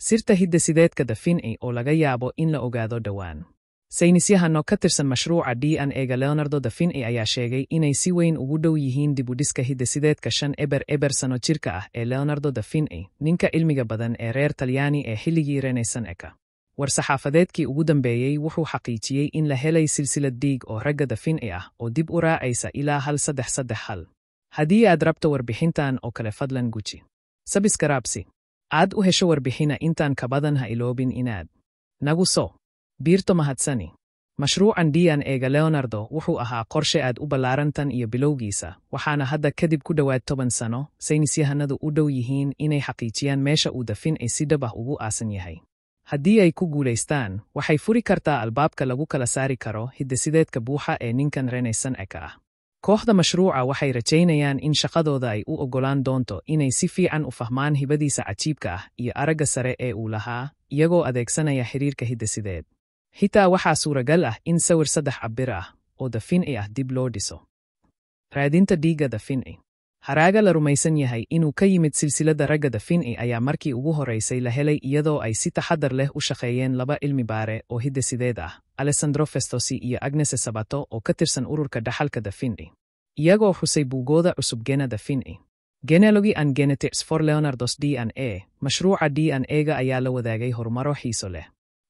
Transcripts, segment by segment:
Sirta hidde-sideedka Daphne oo laga yaabo in la ogaado dhowaan. Saynisyahano ka tirsan mashruuca DNA-ga Leonardo da Vinci ayaa sheegay inay si weyn ugu dhow yihiin dib u dhiska hidde-sideedka 5 sano jirka ah ee Leonardo da Vinci, ninka cilmiga badan ee reer Talyaani ee xilligii Renaissance-ka. War-saxaafadeedkii ugu dambeeyey wuxuu xaqiijiyey in la helay silsilad dhiig oo ragga da Vinci ah oo dib u raacaysa ilaa 1331. Haddii aad rabto warbixintan oo kale fadlan guji sabskraibsi. Aad u hesho warbixina intaan ka badan ha iloobin inaad nagu soo biirto mahadsani. Mashruucan DNA-ga Leonardo wuxuu ahaa qorshe aad u ballaarantan iyo bilowgiisa, waxaana hadda kadib ku dhowaad 10 sano, saynisyahanadu u dhow yihiin inay xaqiijiyaan meesha uu da Vinci si dhab ah ugu aasan yahay. Haddii ay ku guulaystaan, waxay furi kartaa albaabka lagu kala saari karo hidde-sideedka buuxa ee ninkan Renaissance-ka ah. Kooxda mashruuca waxay rajaynayaan in shaqadooda ay u oggolaan doonto inay si fiican u fahmaan hibadiisa cajiibka ah iyo aragga sare ee uu lahaa, iyagoo adeegsanaya xiriirka hidde-sideed. Xitaa waxaa suuragal ah in sawir 3 cabbir ah oo da Vinci ah dib loo dhiso. Raadinta dhiigga da Vinci. Haraaga la rumaysan yahay inuu ka yimid silsiladda ragga da Vinci ayaa markii ugu horeysay la helay iyadoo ay si taxadar leh u shaqeeyeen 2 cilmi-baare oo hidde-sideed ah, Alessandro Festosi iyo Agnese Sabato oo ka tirsan ururka dhaxalka da Vinci. Iyagoo xusay buugooda cusub Gena da Vinci. Genealogy and Genetics for Leonardo's DNA, mashruuca DNA-ga ayaa la wadaagay horumaro xiiso leh.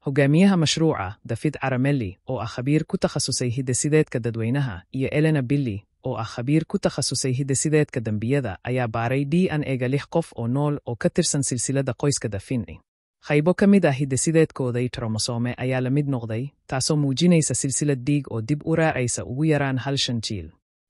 Hogaamiyaha mashruuca, David Aramelli, oo ah khabiir ku takhasusay hidde-sideedka dadweynaha, iyo Elena Billi, oo ah khabiir ku takhasusay hidde-sideedka dambiyada, ayaa baaray DNA-ga 6 qof oo nool oo ka tirsan silsiladda qoyska da Vinci. Qaybo ka mid ah hidde-sideedkooday tromosome ayaa la mid noqday, taasoo muujinaysa silsilad dhiig oo dib u raacaysa ugu yaraan 5 jiil.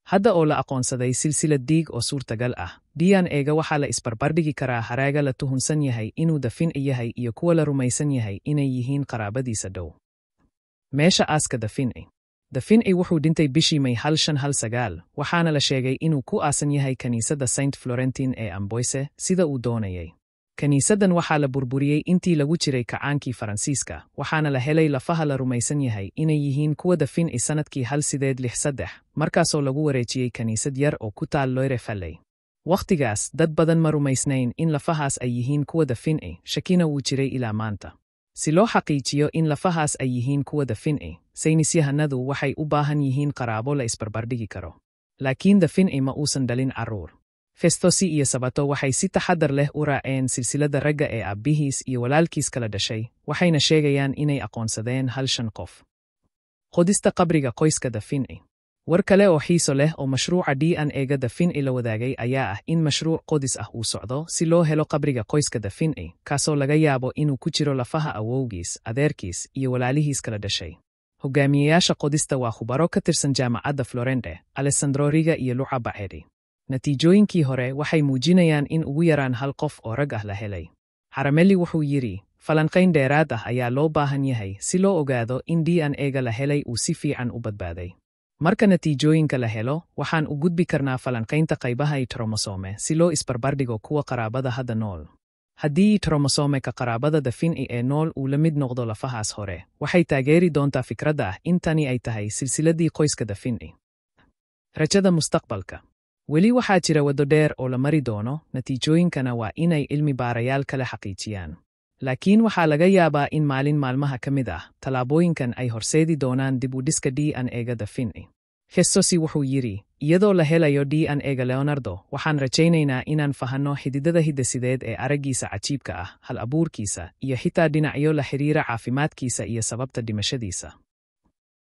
Hadda oo la aqoonsaday silsilad dhiig oo suurtagal ah, DNA-ga waxaa la isbarbardhigi karaa haraaga la tuhunsan yahay inuu da Vinci yahay iyo kuwa la rumaysan yahay inay yihiin qaraabadiisa dhow. Meesha aaska da Vinci. Da Vinci wuxuu dhintay bishii May 1519, waxaana la sheegay inuu ku aasan yahay kaniisadda Saint Florentin ee Amboise, sida uu doonayay. Kaniisaddan waxaa la burburiyey intii lagu jiray kacaankii Faransiiska, waxaana la helay lafaha la rumaysan yahay inay yihiin kuwa da Vinci sanadkii 1863, markaasoo lagu wareejiyey kaniisad yar oo ku taal Loire Valley. Wakhtigaas, dad badan ma rumaysnayn in lafahaas ay yihiin kuwa da Vinci, shakina wuu jiray ilaa maanta. Si loo xaqiijiyo in lafahaas ay yihiin kuwa da Vinci, saynisyahanadu waxay u baahan yihiin qaraabo la isbarbardhigi karo. Laakiin da Vinci ma uusan dhalin carruur. Festosi iyo Sabato waxay si taxadar leh u raaceen silsiladda ragga ee aabbihiis iyo walaalkiis kala dhashay, waxayna sheegayaan inay aqoonsadeen 5 qof. Qodista qabriga qoyska da Vinci. War kale oo xiiso leh oo mashruuca DNA-ga da Vinci la wadaagay ayaa ah in mashruuc qodis ah uu socdo si loo helo qabriga qoyska da Vinci, kaasoo laga yaabo inuu ku jiro lafaha awowgiis, adeerkiis iyo walaalihiis kala dhashay. Hogaamiyayaasha qodista waa khubaro ka tirsan jaamacadda Florence, Alessandro Riga iyo Luca Baedi. Natiijooyinkii hore waxay muujinayaan in ugu yaraan 1 qof oo rag ah la helay. Aramelli wuxuu yidhi, falanqayn dheeraad ah ayaa loo baahan yahay si loo ogaado in DNA-ga la helay uu si fiican u badbaaday. Marka natiijooyinka la helo, waxaan u gudbi karnaa falanqaynta qaybaha tromosome si loo isbarbardhigo kuwa qaraabada hadda nool. Haddii tromosomeka qaraabada da Vinci ee nool uu la mid noqdo lafahaas hore, waxay taageeri doontaa fikradda ah in tani ay tahay silsiladdii qoyska da Vinci. Rajada mustaqbalka. Weli waxaa jira waddo dheer oo la mari doono, natiijooyinkana waa inay cilmi-baarayaal kale xaqiijiyaan. Laakiin waxaa laga yaabaa in maalin maalmaha ka mid ah, tallaabooyinkan ay horseedi doonaan dib u dhiska DNA-ga da Vinci. Festosi wuxuu yidhi, iyadoo la helayo DNA-ga Leonardo, waxaan rajaynaynaa inaan fahanno xididada hidde-sideed ee araggiisa cajiibka ah, hal-abuurkiisa, iyo xitaa dhinacyo la xiriira caafimaadkiisa iyo sababta dhimashadiisa.